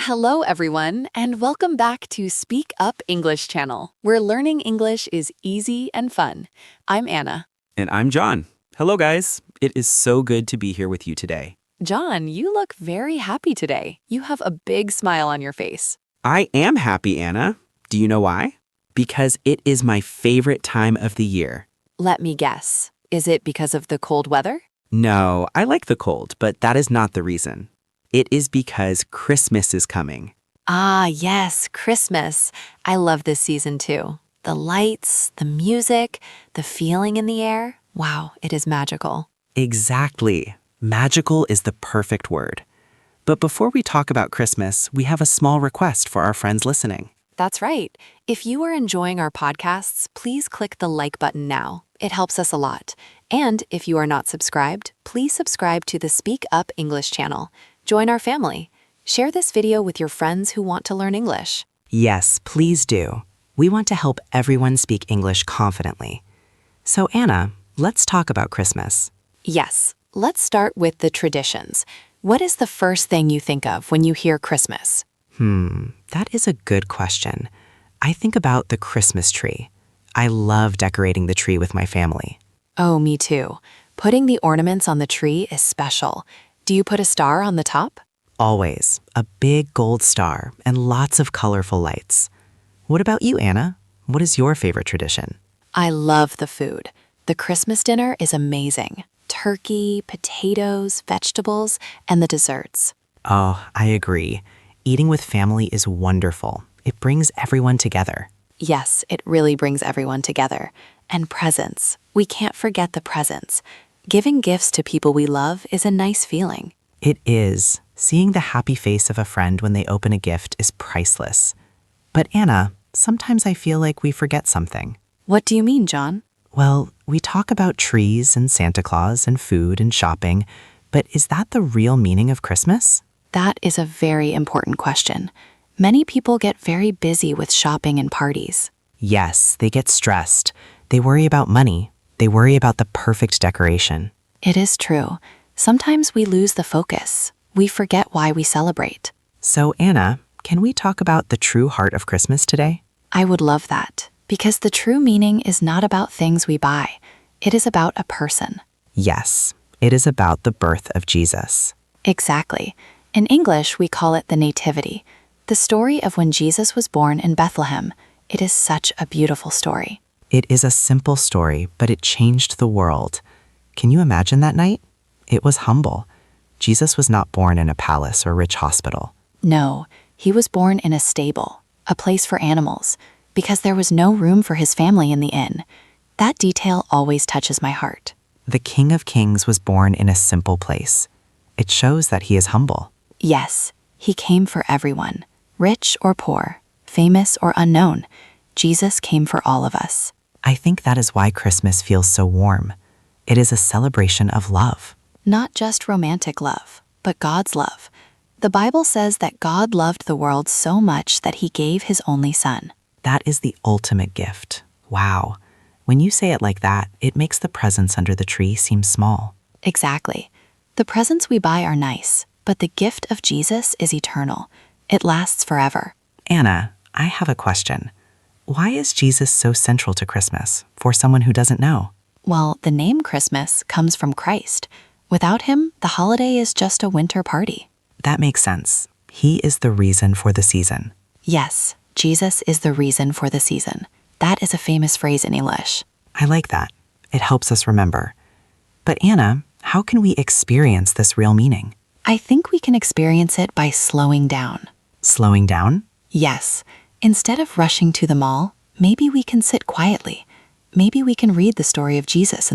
Hello, everyone, and welcome back to SpeakUp English channel, where learning English is easy and fun. I'm Anna. And I'm John. Hello, guys. It is so good to be here with you today. John, you look very happy today. You have a big smile on your face. I am happy, Anna. Do you know why? Because it is my favorite time of the year. Let me guess. Is it because of the cold weather? No, I like the cold, but that is not the reason. It is because Christmas is coming. Ah, yes, Christmas. I love this season too. The lights, the music, the feeling in the air. Wow, it is magical. Exactly. Magical is the perfect word. But before we talk about Christmas, we have a small request for our friends listening. That's right. If you are enjoying our podcasts, please click the like button now. It helps us a lot. And if you are not subscribed, please subscribe to the SpeakUp English channel. Join our family. Share this video with your friends who want to learn English. Yes, please do. We want to help everyone speak English confidently. So Anna, let's talk about Christmas. Yes, let's start with the traditions. What is the first thing you think of when you hear Christmas? That is a good question. I think about the Christmas tree. I love decorating the tree with my family. Oh, me too. Putting the ornaments on the tree is special. Do you put a star on the top? Always. A big gold star and lots of colorful lights. What about you, Anna? What is your favorite tradition? I love the food. The Christmas dinner is amazing. Turkey, potatoes, vegetables, and the desserts. Oh, I agree. Eating with family is wonderful. It brings everyone together. Yes, it really brings everyone together. And presents. We can't forget the presents. Giving gifts to people we love is a nice feeling. It is. Seeing the happy face of a friend when they open a gift is priceless. But Anna, sometimes I feel like we forget something. What do you mean, John? Well, we talk about trees and Santa Claus and food and shopping, but is that the real meaning of Christmas? That is a very important question. Many people get very busy with shopping and parties. Yes, they get stressed. They worry about money. They worry about the perfect decoration. It is true. Sometimes we lose the focus. We forget why we celebrate. So, Anna, can we talk about the true heart of Christmas today? I would love that, because the true meaning is not about things we buy. It is about a person. Yes, it is about the birth of Jesus. Exactly. In English, we call it the Nativity, the story of when Jesus was born in Bethlehem. It is such a beautiful story. It is a simple story, but it changed the world. Can you imagine that night? It was humble. Jesus was not born in a palace or rich hospital. No, he was born in a stable, a place for animals, because there was no room for his family in the inn. That detail always touches my heart. The King of Kings was born in a simple place. It shows that he is humble. Yes, he came for everyone, rich or poor, famous or unknown. Jesus came for all of us. I think that is why Christmas feels so warm. It is a celebration of love. Not just romantic love, but God's love. The Bible says that God loved the world so much that he gave his only son. That is the ultimate gift. Wow. When you say it like that, it makes the presents under the tree seem small. Exactly. The presents we buy are nice, but the gift of Jesus is eternal. It lasts forever. Anna, I have a question. Why is Jesus so central to Christmas for someone who doesn't know? Well, the name Christmas comes from Christ. Without him, the holiday is just a winter party. That makes sense. He is the reason for the season. Yes, Jesus is the reason for the season. That is a famous phrase in English. I like that. It helps us remember. But Anna, how can we experience this real meaning? I think we can experience it by slowing down. Slowing down? Yes. Instead of rushing to the mall, maybe we can sit quietly. Maybe we can read the story of Jesus in